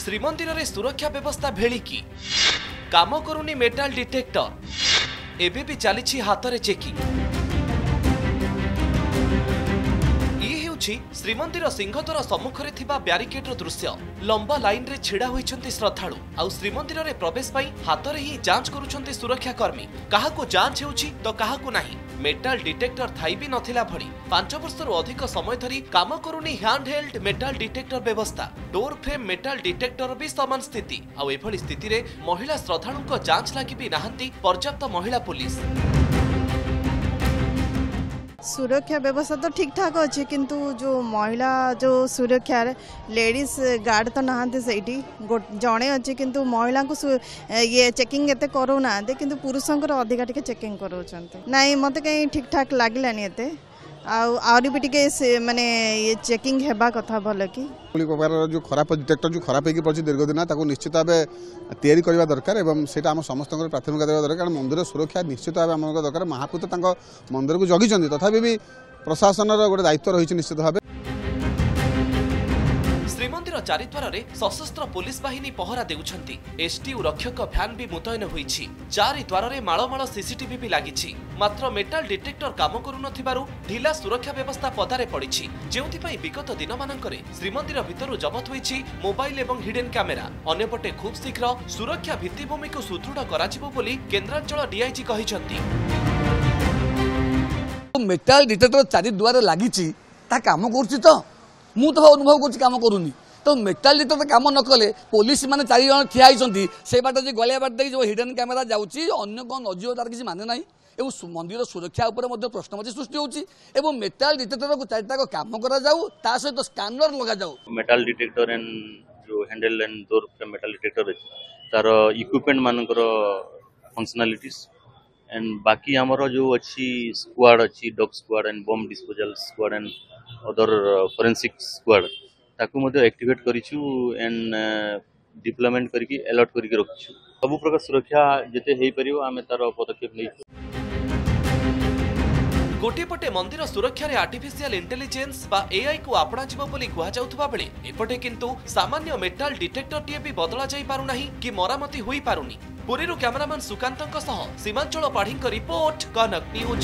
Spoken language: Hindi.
श्रीमंदिर रे सुरक्षा व्यवस्था भेलिकी काम करूनी मेटाल डिटेक्टर एबे भी चली हाथ में चेकिंग। श्रीमंदिर सिंहद्वार सम्मुख में ब्यारिकेड्र दृश्य लंबा लाइन रे छिड़ा होइछंती श्रद्धालु आउ श्रीमंदिर रे प्रवेश पाई हाथ रे ही जांच करूछंती सुरक्षाकर्मी। काहाको जांच हेउछि तो काहाको नाही। मेटाल डिटेक्टर थाई भी नथिला भली 5 वर्षरु अधिक समय धरी काम करूनी हैंड हेल्ड मेटाल डिटेक्टर व्यवस्था। डोर फ्रेम मेटाल डिटेक्टर भी समान स्थिति आउ एभली स्थिति रे महिला श्रद्धालुको जांच लागि भी नाहंती पर्याप्त महिला पुलिस। सुरक्षा व्यवस्था तो ठीक ठाक अच्छे किंतु जो महिला जो सुरक्षा लेडीज गार्ड तो नहांती सेठी जड़े अच्छे किंतु महिला को ये चेकिंग एते करूना किंतु पुरुषंकर अधिका टिके चेकिंग करूछंते नहीं मते कहीं ठीक ठाक लागलानी एते आउरी भी टिके माने ये चेकिंग हेबा कथा भल कि प्रकार जो खराब डिटेक्टर जो खराब होगी पड़ी दीर्घ दिन ताको निश्चित भाव तैयारी करबा दरकार एवं सेटा हम समस्त प्राथमिकता देवा दरकार। कारण मंदिर सुरक्षा निश्चित भाव आम दरकार। महापुत मंदिर को जगिଛନ୍ତି तथापि भी प्रशासन गोटे दायित्व रही निश्चित भाव। श्रीमंदिर चारिद्वार रे सशस्त्र पुलिस बाहिनी पहरा देउछंती। एसटीयू रक्षक भ्यान भी मुतयन होईछि। चारिद्वार रे माळमाळ सीसीटीवी भी लागिछि। मात्र मेटाल डिटेक्टर काम करू नथिबारु ढिला सुरक्षा व्यवस्था पदारे पड़िछि। जेउथि पई विगत दिन मानकरे श्रीमंदिर भितरु जबत होईछि मोबाइल एवं हिडन कैमेरा। अन्यपटे खूब शीघ्र सुरक्षा भित्तिभूमि को सुदृढ़ कराजिबो बोली केन्द्रांचल डीआईजी कहिसंती। मेटाल डिटेक्टर चारिद्वार लागिछि ता काम करछि तो मु तो अनुभव कर काम करूनी तो मेटाल डिटेक्टर काम न कले पुलिस माने 4 जन ठिया होइछंती से बाट जे गलिया बाट जो हिडन कैमेरा जाउछि अन्य कोन नजियो तार किछि माने नाही। एवं मंदिर सुरक्षा उपरे मध्ये प्रश्नवाची सृष्टि होउछि एवं मेटाल डिटेक्टर को चारिटा काम करा जाऊ ता सहित स्कैनर लगा जाऊ। मेटाल डिटेक्टर एंड जो handle and door metal detector तार इक्विपमेंट मानकर फंक्शनलिटीज एंड बाकी हमरो जो अच्छी स्क्वाड अच्छी dog squad and bomb disposal squad and other forensic squad ताकू मध्ये एक्टिवेट करिछु एंड डिप्लॉयमेंट करके अलर्ट करके रखिछु। सब प्रकार सुरक्षा जते हेई परियो आमे तार पदक्षेप नै। गोटे पटे मंदिर सुरक्षा रे आर्टिफिशियल इंटेलिजेंस बा एआई को आपणा जीव बोली कुहा जाउथबा बेले एपटे किंतु सामान्य मेटाल डिटेक्टर टिए भी बदला जाई पारु नाही कि मरामती होई पारुनी। पुरीरु कैमरामैन सुकांतଙ୍କ सह सीमांचल पाढ़ीଙ୍କ रिपोर्ट कनक न्यूज।